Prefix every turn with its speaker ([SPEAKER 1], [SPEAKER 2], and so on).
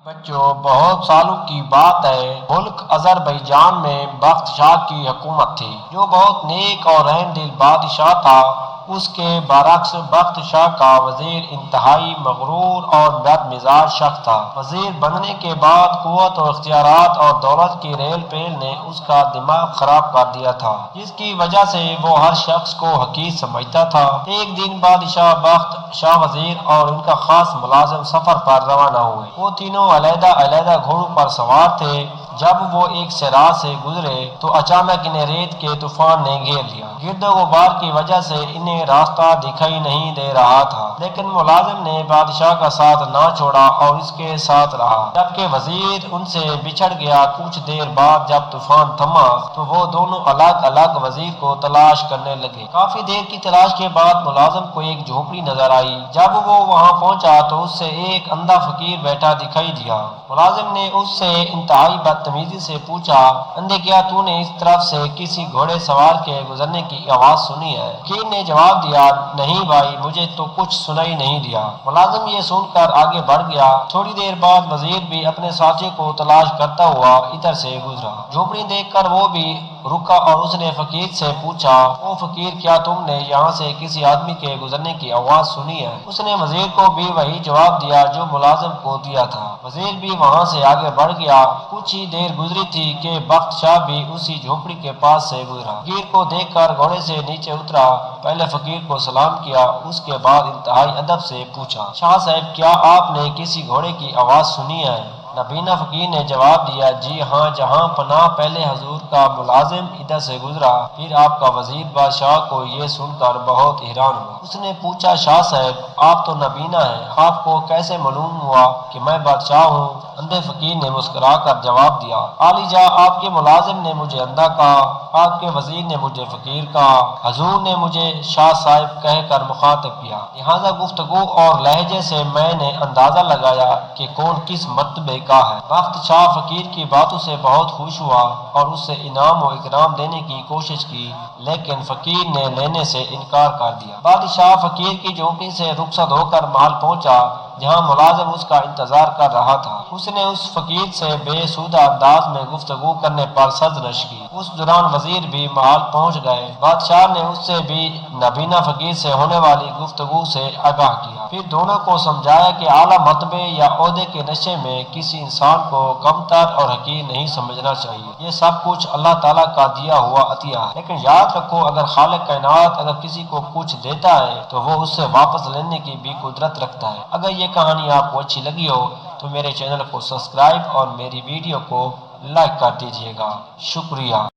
[SPEAKER 1] بچوں، بہت سالوں کی بات ہے، ملک آذربائیجان میں بخت شاہ کی حکومت تھی، جو بہت نیک اور رحم دل بادشاہ تھا۔ اس کے برعکس بخت شاہ کا وزیر انتہائی مغرور اور بد مزاج شخص تھا۔ وزیر بننے کے بعد قوت و اختیارات اور دولت کی ریل پیل نے اس کا دماغ خراب کر دیا تھا، جس کی وجہ سے وہ ہر شخص کو حقیر سمجھتا تھا۔ ایک دن بادشاہ، بخت شاہ، وزیر اور ان کا خاص ملازم سفر پر روانہ ہوئے۔ وہ تینوں علیحدہ علیحدہ گھوڑوں پر سوار تھے۔ جب وہ ایک صحرا سے گزرے تو اچانک انہیں ریت کے طوفان نے گھیر لیا۔ گرد و غبار کی وجہ سے انہیں راستہ دکھائی نہیں دے رہا تھا، لیکن ملازم نے بادشاہ کا ساتھ نہ چھوڑا اور اس کے ساتھ رہا، جبکہ وزیر ان سے بچھڑ گیا۔ کچھ دیر بعد جب طوفان تھما تو وہ دونوں الگ الگ وزیر کو تلاش کرنے لگے۔ کافی دیر کی تلاش کے بعد ملازم کو ایک جھونپڑی نظر آئی۔ جب وہ وہاں پہنچا تو اس سے ایک اندھا فقیر بیٹھا دکھائی دیا۔ ملازم نے اس سے انتہائی بدتمیزی سے پوچھا، اندھے، کیا تو نے اس طرف سے کسی گھوڑے سوار کے گزرنے کی آواز سنی ہے؟ فقیر نے جواب دیا، نہیں بھائی، مجھے تو کچھ سنائی نہیں دیا۔ ملازم یہ سن کر آگے بڑھ گیا۔ تھوڑی دیر بعد وزیر بھی اپنے ساتھی کو تلاش کرتا ہوا ادھر سے گزرا۔ جھونپڑی دیکھ کر وہ بھی رکا اور اس نے فقیر سے پوچھا، او فقیر، کیا تم نے یہاں سے کسی آدمی کے گزرنے کی آواز سنی ہے؟ اس نے وزیر کو بھی وہی جواب دیا جو ملازم کو دیا تھا۔ وزیر بھی وہاں سے آگے بڑھ گیا۔ کچھ ہی دیر گزری تھی کہ بخت شاہ بھی اسی جھونپڑی کے پاس سے گزرا۔ فقیر کو دیکھ کر گھوڑے سے نیچے اترا، پہلے فقیر کو سلام کیا، اس کے بعد انتہائی ادب سے پوچھا، شاہ صاحب، کیا آپ نے کسی گھوڑے کی آواز سنی ہے؟ نابینا فقیر نے جواب دیا، جی ہاں جہاں پناہ، پہلے حضور کا ملازم ادھر سے گزرا، پھر آپ کا وزیر۔ بادشاہ کو یہ سن کر بہت حیران ہوا۔ اس نے پوچھا، شاہ صاحب، آپ تو نابینا ہیں، آپ کو کیسے معلوم ہوا کہ میں بادشاہ ہوں؟ اندھے فقیر نے مسکرا کر جواب دیا، عالی جاں، آپ کے ملازم نے مجھے اندھا کہا، آپ کے وزیر نے مجھے فقیر کہا، حضور نے مجھے شاہ صاحب کہہ کر مخاطب کیا، لہذا گفتگو اور لہجے سے میں نے اندازہ لگایا کہ کون کس مرتبے کا ہے۔ بخت شاہ فقیر کی باتوں سے بہت خوش ہوا اور اس سے انعام و اکرام دینے کی کوشش کی، لیکن فقیر نے لینے سے انکار کر دیا۔ بادشاہ فقیر کی جھونپڑی سے رخصت ہو کر محل پہنچا، جہاں ملازم اس کا انتظار کر رہا تھا۔ اس نے اس فقیر سے بے سودہ انداز میں گفتگو کرنے پر سرزنش کی۔ اس دوران وزیر بھی محل پہنچ گئے۔ بادشاہ نے اس سے بھی نابینا فقیر سے ہونے والی گفتگو سے آگاہ کیا، پھر دونوں کو سمجھایا کہ اعلیٰ مرتبے یا عہدے کے نشے میں کسی انسان کو کمتر اور حقیر نہیں سمجھنا چاہیے۔ یہ سب کچھ اللہ تعالیٰ کا دیا ہوا عطیہ ہے، لیکن یاد رکھو، اگر خالق کائنات اگر کسی کو کچھ دیتا ہے تو وہ اس سے واپس لینے کی بھی قدرت رکھتا ہے۔ اگر یہ کہانی آپ کو اچھی لگی ہو تو میرے چینل کو سبسکرائب اور میری ویڈیو کو لائک کر دیجیے گا۔ شکریہ۔